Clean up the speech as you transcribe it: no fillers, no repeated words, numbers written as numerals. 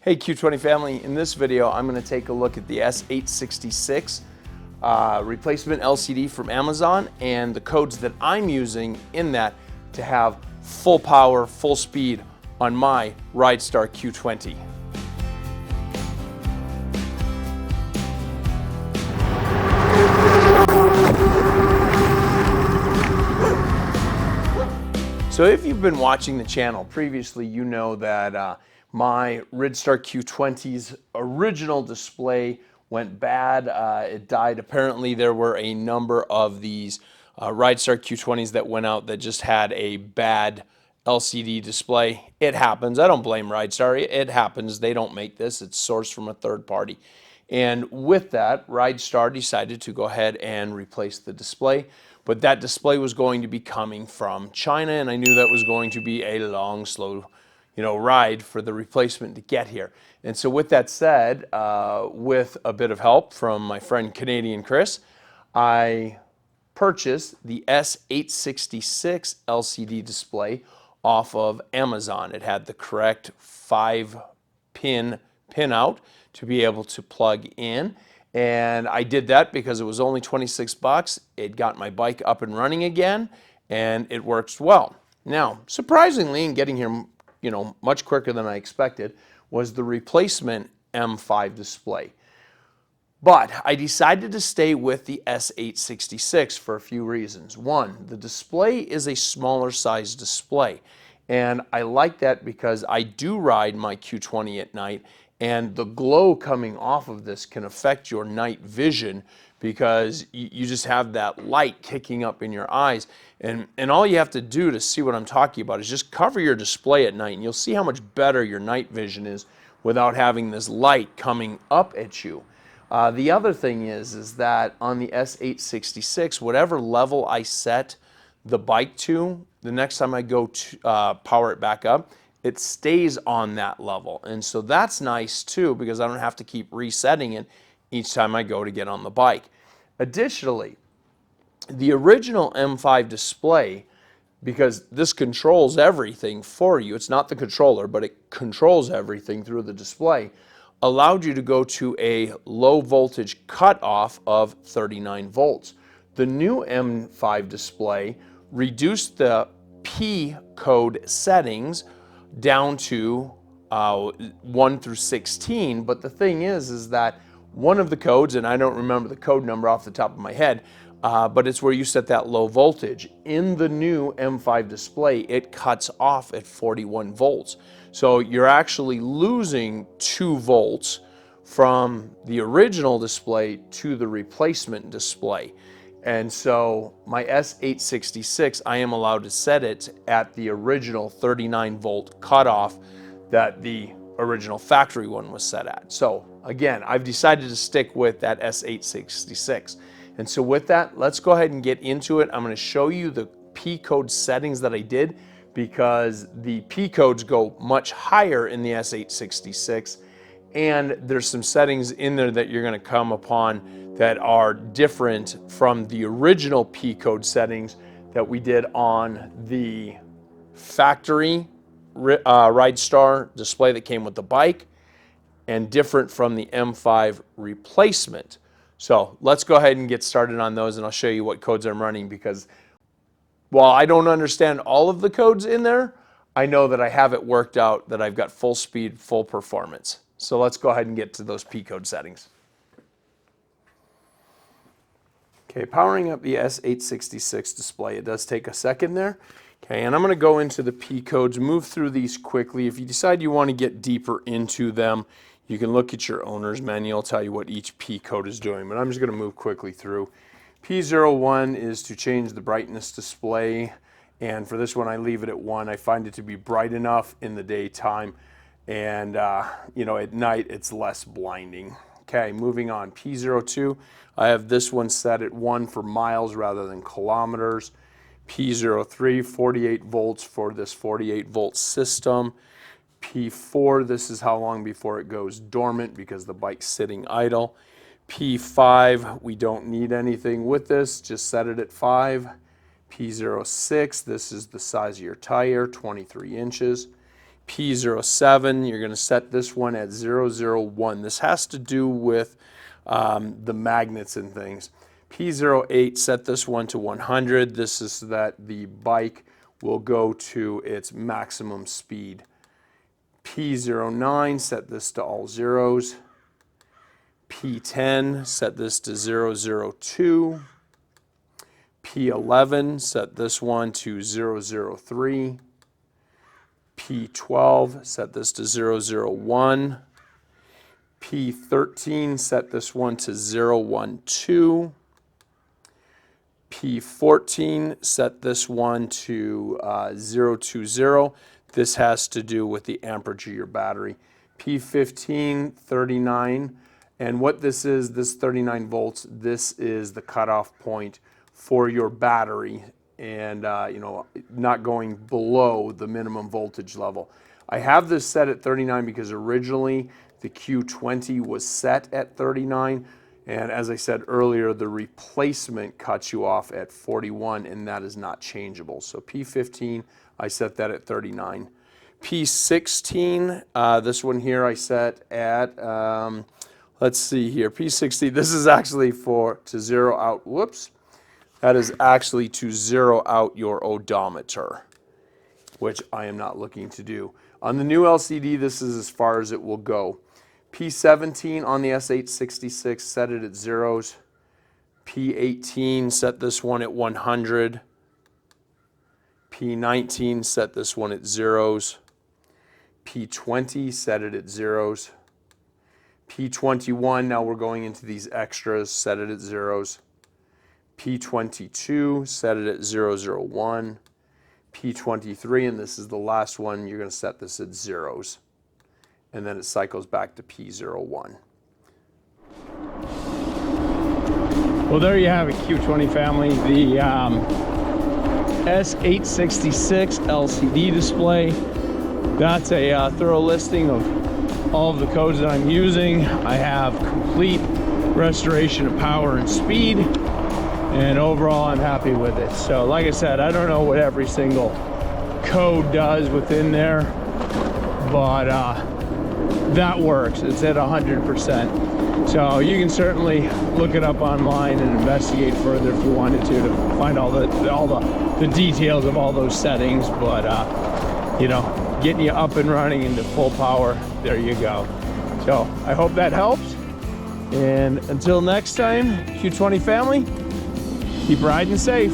Hey Q20 family, in this video I'm going to take a look at the S866 replacement LCD from Amazon and the codes that I'm using in that to have full power, full speed on my Ridstar Q20. So if you've been watching the channel previously, you know that my Ridstar Q20's original display went bad. It died. Apparently there were a number of these Ridstar Q20s that went out that just had a bad LCD display. It happens. I don't blame Ridstar. It happens. They don't make this. It's sourced from a third party. And with that, Ridstar decided to go ahead and replace the display. But that display was going to be coming from China, and I knew that was going to be a long, slow, ride for the replacement to get here. And so with that said, with a bit of help from my friend Canadian Chris, I purchased the S866 LCD display off of Amazon. It had the correct 5-pin pinout to be able to plug in. And I did that because it was only 26 bucks. It got my bike up and running again, and it works well. Now, surprisingly, and getting here, much quicker than I expected, was the replacement M5 display. But I decided to stay with the S866 for a few reasons. One, the display is a smaller size display, and I like that because I do ride my Q20 at night, and the glow coming off of this can affect your night vision because you just have that light kicking up in your eyes. And all you have to do to see what I'm talking about is just cover your display at night, and you'll see how much better your night vision is without having this light coming up at you. The other thing is that on the S866, whatever level I set the bike to, the next time I go to power it back up, it stays on that level. And so that's nice too, because I don't have to keep resetting it each time I go to get on the bike. Additionally, the original M5 display, because this controls everything for you, it's not the controller, but it controls everything through the display, allowed you to go to a low voltage cutoff of 39 volts. The new M5 display reduced the P code settings down to 1 through 16, but the thing is that one of the codes, and I don't remember the code number off the top of my head, but it's where you set that low voltage. In the new M5 display, it cuts off at 41 volts. So you're actually losing 2 volts from the original display to the replacement display. And so my S866, I am allowed to set it at the original 39 volt cutoff that the original factory one was set at. So again, I've decided to stick with that S866. And so with that, let's go ahead and get into it. I'm going to show you the P code settings that I did, because the P codes go much higher in the S866. And there's some settings in there that you're going to come upon that are different from the original P code settings that we did on the factory Ridstar display that came with the bike, and different from the M5 replacement. So let's go ahead and get started on those, and I'll show you what codes I'm running, because while I don't understand all of the codes in there, I know that I have it worked out that I've got full speed, full performance. So let's go ahead and get to those P code settings. Okay, powering up the S866 display. It does take a second there. Okay, and I'm going to go into the P codes, move through these quickly. If you decide you want to get deeper into them, you can look at your owner's manual. It'll tell you what each P code is doing, but I'm just going to move quickly through. P01 is to change the brightness display, and for this one I leave it at 1. I find it to be bright enough in the daytime, and at night it's less blinding. Okay, moving on. P02, I have this one set at 1 for miles rather than kilometers. P03, 48 volts for this 48 volt system. P4, this is how long before it goes dormant because the bike's sitting idle. P5, we don't need anything with this, just set it at 5. P06, this is the size of your tire, 23 inches. P07, you're going to set this one at 001. This has to do with the magnets and things. P08, set this one to 100. This is so that the bike will go to its maximum speed. P09, set this to all zeros. P10, set this to 002. P11, set this one to 003. P12, set this to 001. P13, set this one to 012. P14, set this one to 020. This has to do with the amperage of your battery. P15, 39. And what this is, this 39 volts, this is the cutoff point for your battery and not going below the minimum voltage level. I have this set at 39 because originally the Q20 was set at 39, and as I said earlier, the replacement cuts you off at 41, and that is not changeable. So P15, I set that at 39. P16, this one here I set at, let's see here, P16, this is actually to zero out, whoops. That is actually to zero out your odometer, which I am not looking to do. On the new LCD, this is as far as it will go. P17 on the S866, set it at zeros. P18, set this one at 100. P19, set this one at zeros. P20, set it at zeros. P21, now we're going into these extras, set it at zeros. P22, set it at 001. P23, and this is the last one, you're going to set this at zeros. And then it cycles back to P01. Well, there you have it, Q20 family. The S866 LCD display. That's a thorough listing of all of the codes that I'm using. I have complete restoration of power and speed. And overall, I'm happy with it. So like I said, I don't know what every single code does within there, but that works. It's at 100%. So you can certainly look it up online and investigate further if you wanted to find all the details of all those settings. But getting you up and running into full power, there you go. So I hope that helps. And until next time, Q20 family, keep riding safe.